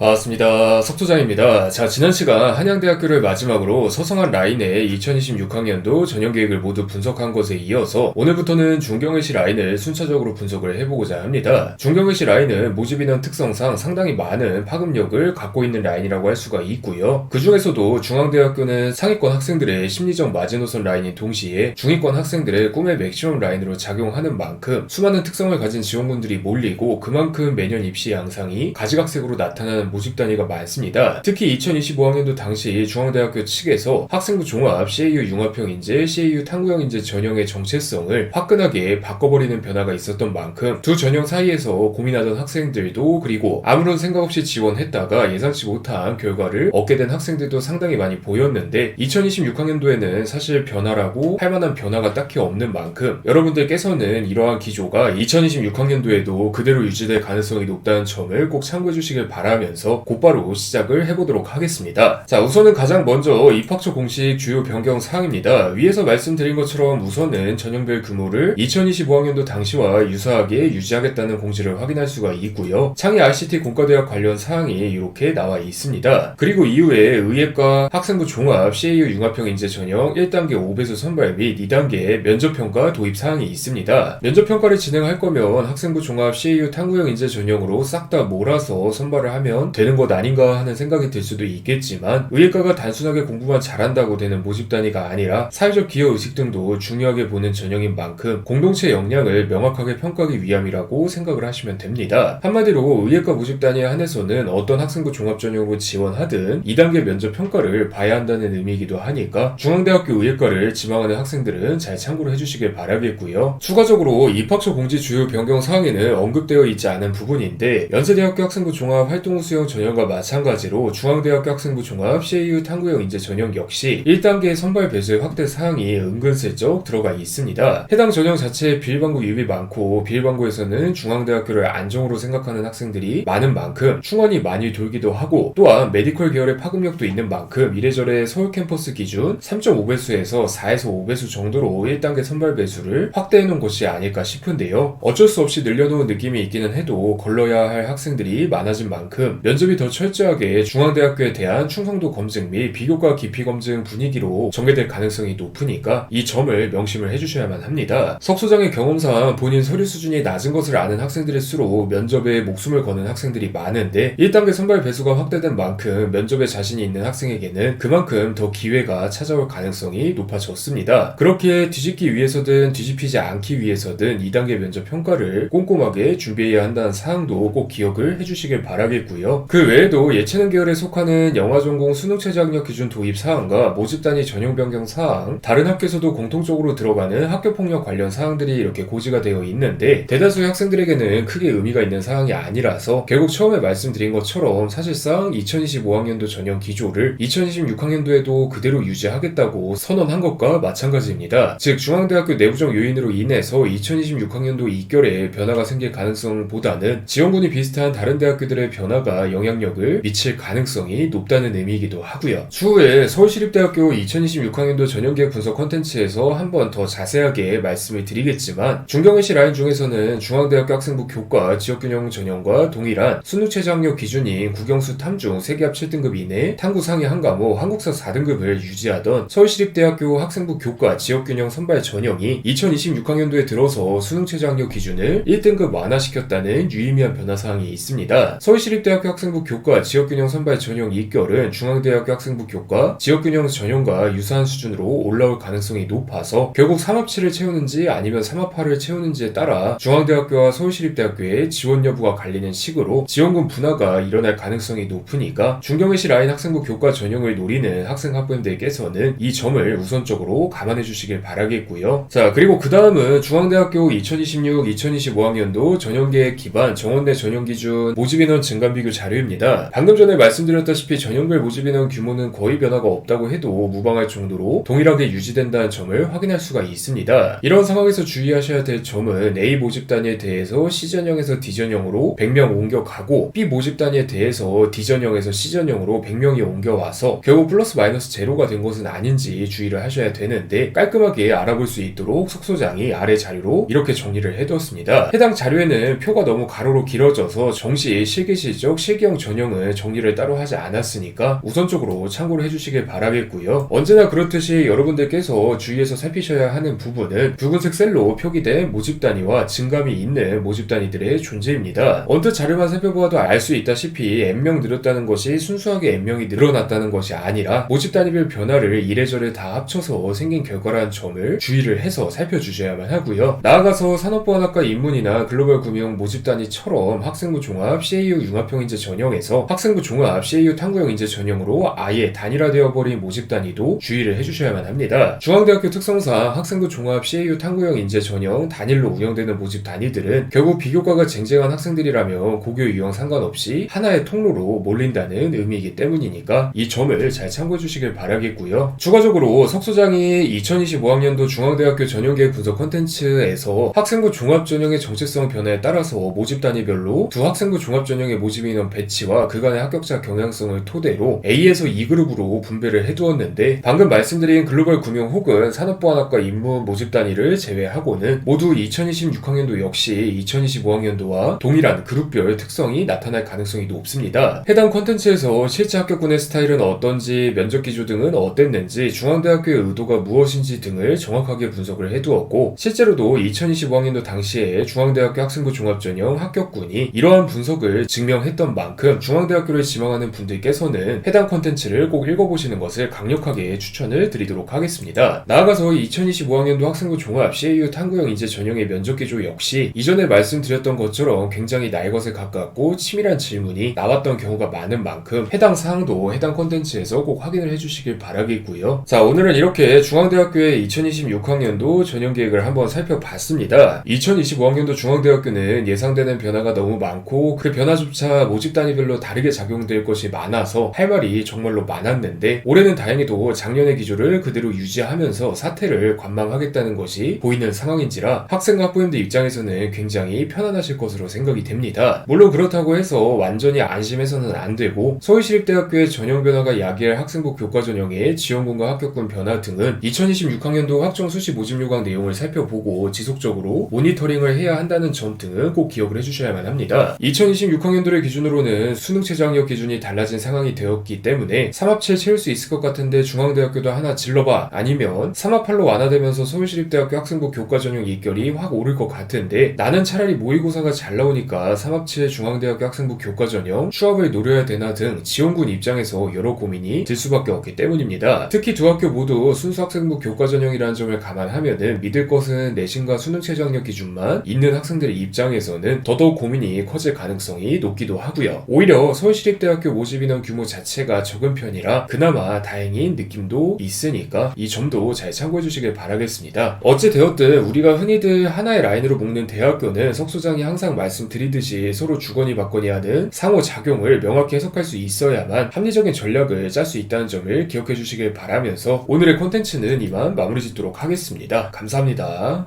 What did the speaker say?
반갑습니다. 석소장입니다. 자, 지난 시간 한양대학교를 마지막으로 서성한 라인의 2026학년도 전형계획을 모두 분석한 것에 이어서 오늘부터는 중경외시 라인을 순차적으로 분석을 해보고자 합니다. 중경외시 라인은 모집인원 특성상 상당히 많은 파급력을 갖고 있는 라인이라고 할 수가 있고요. 그 중에서도 중앙대학교는 상위권 학생들의 심리적 마지노선 라인인 동시에 중위권 학생들의 꿈의 맥시멈 라인으로 작용하는 만큼 수많은 특성을 가진 지원군들이 몰리고 그만큼 매년 입시 양상이 가지각색으로 나타나는 모집 단위가 많습니다. 특히 2025학년도 당시 중앙대학교 측에서 학생부 종합, CAU 융합형 인재, CAU 탐구형 인재 전형의 정체성을 화끈하게 바꿔버리는 변화가 있었던 만큼 두 전형 사이에서 고민하던 학생들도 그리고 아무런 생각 없이 지원했다가 예상치 못한 결과를 얻게 된 학생들도 상당히 많이 보였는데 2026학년도에는 사실 변화라고 할 만한 변화가 딱히 없는 만큼 여러분들께서는 이러한 기조가 2026학년도에도 그대로 유지될 가능성이 높다는 점을 꼭 참고해 주시길 바라면서 곧바로 시작을 해보도록 하겠습니다. 자, 우선은 가장 먼저 입학처 공식 주요 변경 사항입니다. 위에서 말씀드린 것처럼 우선은 전형별 규모를 2025학년도 당시와 유사하게 유지하겠다는 공지를 확인할 수가 있고요. 창의 RCT 공과대학 관련 사항이 이렇게 나와 있습니다. 그리고 이후에 의예과 학생부 종합, CAU 융합형 인재 전형 1단계 5배수 선발 및 2단계 면접평가 도입 사항이 있습니다. 면접평가를 진행할 거면 학생부 종합, CAU 탐구형 인재 전형으로 싹 다 몰아서 선발을 하면 되는 것 아닌가 하는 생각이 들 수도 있겠지만 의예과가 단순하게 공부만 잘한다고 되는 모집 단위가 아니라 사회적 기여 의식 등도 중요하게 보는 전형인 만큼 공동체 역량을 명확하게 평가하기 위함이라고 생각을 하시면 됩니다. 한마디로 의예과 모집 단위에 한해서는 어떤 학생부 종합 전형으로 지원하든 2단계 면접 평가를 봐야 한다는 의미이기도 하니까 중앙대학교 의예과를 지망하는 학생들은 잘 참고를 해주시길 바라겠고요. 추가적으로 입학처 공지 주요 변경 사항에는 언급되어 있지 않은 부분인데 연세대학교 학생부 종합 활동후 수영 전형과 마찬가지로 중앙대학교 학생부 종합, CAU 탐구형 인재 전형 역시 1단계 선발 배수의 확대 사항이 은근슬쩍 들어가 있습니다. 해당 전형 자체에 비일반고 유입이 많고 비일반고에서는 중앙대학교를 안정으로 생각하는 학생들이 많은 만큼 충원이 많이 돌기도 하고 또한 메디컬 계열의 파급력도 있는 만큼 이래저래 서울 캠퍼스 기준 3.5배수에서 4에서 5배수 정도로 1단계 선발 배수를 확대해놓은 것이 아닐까 싶은데요. 어쩔 수 없이 늘려놓은 느낌이 있기는 해도 걸러야 할 학생들이 많아진 만큼 면접이 더 철저하게 중앙대학교에 대한 충성도 검증 및 비교과 깊이 검증 분위기로 전개될 가능성이 높으니까 이 점을 명심을 해주셔야만 합니다. 석소장의 경험상 본인 서류 수준이 낮은 것을 아는 학생들일수록 면접에 목숨을 거는 학생들이 많은데 1단계 선발 배수가 확대된 만큼 면접에 자신이 있는 학생에게는 그만큼 더 기회가 찾아올 가능성이 높아졌습니다. 그렇게 뒤집기 위해서든 뒤집히지 않기 위해서든 2단계 면접 평가를 꼼꼼하게 준비해야 한다는 사항도 꼭 기억을 해주시길 바라겠고요. 그 외에도 예체능 계열에 속하는 영어전공 수능체제 학력 기준 도입 사항과 모집 단위 전형 변경 사항, 다른 학교에서도 공통적으로 들어가는 학교폭력 관련 사항들이 이렇게 고지가 되어 있는데 대다수의 학생들에게는 크게 의미가 있는 사항이 아니라서 결국 처음에 말씀드린 것처럼 사실상 2025학년도 전형 기조를 2026학년도에도 그대로 유지하겠다고 선언한 것과 마찬가지입니다. 즉 중앙대학교 내부적 요인으로 인해서 2026학년도 입결에 변화가 생길 가능성보다는 지원군이 비슷한 다른 대학교들의 변화가 영향력을 미칠 가능성이 높다는 의미이기도 하고요. 추후에 서울시립대학교 2026학년도 전형계획 분석 컨텐츠에서 한 번 더 자세하게 말씀을 드리겠지만 중경외시 라인 중에서는 중앙대학교 학생부 교과 지역균형 전형과 동일한 수능체제 학력 기준인 국영수 탐중 세계합 7등급 이내 탐구 상위 한 과목 한국사 4등급을 유지하던 서울시립대학교 학생부 교과 지역균형 선발 전형이 2026학년도에 들어서 수능체제 학력 기준을 1등급 완화시켰다는 유의미한 변화사항이 있습니다. 서울시립대학교 학생부 교과 지역균형 선발 전형 입결은 중앙대학교 학생부 교과 지역균형 전형과 유사한 수준으로 올라올 가능성이 높아서 결국 3합7을 채우는지 아니면 3합8을 채우는지에 따라 중앙대학교와 서울시립대학교의 지원 여부가 갈리는 식으로 지원금 분화가 일어날 가능성이 높으니까 중경외시 라인 학생부 교과 전형을 노리는 학생학부모들께서는 이 점을 우선적으로 감안해 주시길 바라겠고요. 자, 그리고 그 다음은 중앙대학교 2026-2025학년도 전형계획 기반 정원내 전형기준 모집인원 증감 비교 자료입니다. 방금 전에 말씀드렸다시피 전형별 모집인원 규모는 거의 변화가 없다고 해도 무방할 정도로 동일하게 유지된다는 점을 확인할 수가 있습니다. 이런 상황에서 주의하셔야 될 점은 A 모집 단위에 대해서 C전형에서 D전형으로 100명 옮겨가고 B 모집 단위에 대해서 D전형에서 C전형으로 100명이 옮겨와서 결국 플러스 마이너스 제로가 된 것은 아닌지 주의를 하셔야 되는데 깔끔하게 알아볼 수 있도록 석소장이 아래 자료로 이렇게 정리를 해두었습니다. 해당 자료에는 표가 너무 가로로 길어져서 정시 실기실적 실기형 전형은 정리를 따로 하지 않았으니까 우선적으로 참고를 해주시길 바라겠고요. 언제나 그렇듯이 여러분들께서 주의해서 살피셔야 하는 부분은 붉은색 셀로 표기된 모집 단위와 증감이 있는 모집 단위들의 존재입니다. 언뜻 자료만 살펴보아도 알 수 있다시피 N명 늘었다는 것이 순수하게 N명이 늘어났다는 것이 아니라 모집 단위별 변화를 이래저래 다 합쳐서 생긴 결과라는 점을 주의를 해서 살펴주셔야만 하고요. 나아가서 산업보안학과 인문이나 글로벌 금융 모집 단위처럼 학생부 종합 CAU 융합형 인재 전형에서 학생부 종합 CAU 탐구형 인재 전형으로 아예 단일화되어 버린 모집 단위도 주의를 해주셔야만 합니다. 중앙대학교 특성상 학생부 종합 CAU 탐구형 인재 전형 단일로 운영되는 모집 단위들은 결국 비교과가 쟁쟁한 학생들이라면 고교 유형 상관없이 하나의 통로로 몰린다는 의미이기 때문이니까 이 점을 잘 참고해 주시길 바라겠고요. 추가적으로 석 소장이 2025학년도 중앙대학교 전형계획 분석 콘텐츠에서 학생부 종합 전형의 정체성 변화에 따라서 모집 단위별로 두 학생부 종합 전형의 모집 인원 배치와 그간의 합격자 경향성을 토대로 A에서 2그룹으로 분배를 해두었는데 방금 말씀드린 글로벌 금융 혹은 산업보안학과 인문 모집 단위를 제외하고는 모두 2026학년도 역시 2025학년도와 동일한 그룹별 특성이 나타날 가능성이 높습니다. 해당 콘텐츠에서 실제 합격군의 스타일은 어떤지, 면접 기조 등은 어땠는지, 중앙대학교의 의도가 무엇인지 등을 정확하게 분석을 해두었고 실제로도 2025학년도 당시에 중앙대학교 학생부 종합전형 합격군이 이러한 분석을 증명했던 만큼 중앙대학교를 지망하는 분들께서는 해당 콘텐츠를 꼭 읽어보시는 것을 강력하게 추천을 드리도록 하겠습니다. 나아가서 2025학년도 학생부 종합 CAU 탐구형 인재 전형의 면접 기조 역시 이전에 말씀드렸던 것처럼 굉장히 날 것에 가깝고 치밀한 질문이 나왔던 경우가 많은 만큼 해당 사항도 해당 콘텐츠에서 꼭 확인을 해주시길 바라겠고요. 자, 오늘은 이렇게 중앙대학교의 2026학년도 전형계획을 한번 살펴봤습니다. 2025학년도 중앙대학교는 예상되는 변화가 너무 많고 그 변화조차 모집 단위별로 다르게 작용될 것이 많아서 할 말이 정말로 많았는데 올해는 다행히도 작년의 기조를 그대로 유지하면서 사태를 관망하겠다는 것이 보이는 상황인지라 학생과 학부모님들 입장에서는 굉장히 편안하실 것으로 생각이 됩니다. 물론 그렇다고 해서 완전히 안심해서는 안 되고 서울시립대학교의 전형 변화가 야기할 학생부 교과 전형의 지원군과 합격군 변화 등은 2026학년도 학종 수시 모집 요강 내용을 살펴보고 지속적으로 모니터링을 해야 한다는 점 등은 꼭 기억을 해주셔야만 합니다. 2026학년도를 기준으로는 수능 최저학력 기준이 달라진 상황이 되었기 때문에 3합7 채울 수 있을 것 같은데 중앙대학교도 하나 질러봐, 아니면 3합8로 완화되면서 서울시립대학교 학생부 교과 전형 입결이 확 오를 것 같은데 나는 차라리 모의고사가 잘 나오니까 3합7 중앙대학교 학생부 교과 전형 추합을 노려야 되나 등 지원군 입장에서 여러 고민이 들 수밖에 없기 때문입니다. 특히 두 학교 모두 순수 학생부 교과 전형이라는 점을 감안하면은 믿을 것은 내신과 수능 최저학력 기준만 있는 학생들의 입장에서는 더더욱 고민이 커질 가능성이 높기도 하고요. 오히려 서울시립대학교 모집 인원 규모 자체가 적은 편이라 그나마 다행인 느낌도 있으니까 이 점도 잘 참고해 주시길 바라겠습니다. 어찌되었든 우리가 흔히들 하나의 라인으로 묶는 대학교는 석 소장이 항상 말씀드리듯이 서로 주거니 받거니 하는 상호작용을 명확히 해석할 수 있어야만 합리적인 전략을 짤 수 있다는 점을 기억해 주시길 바라면서 오늘의 콘텐츠는 이만 마무리 짓도록 하겠습니다. 감사합니다.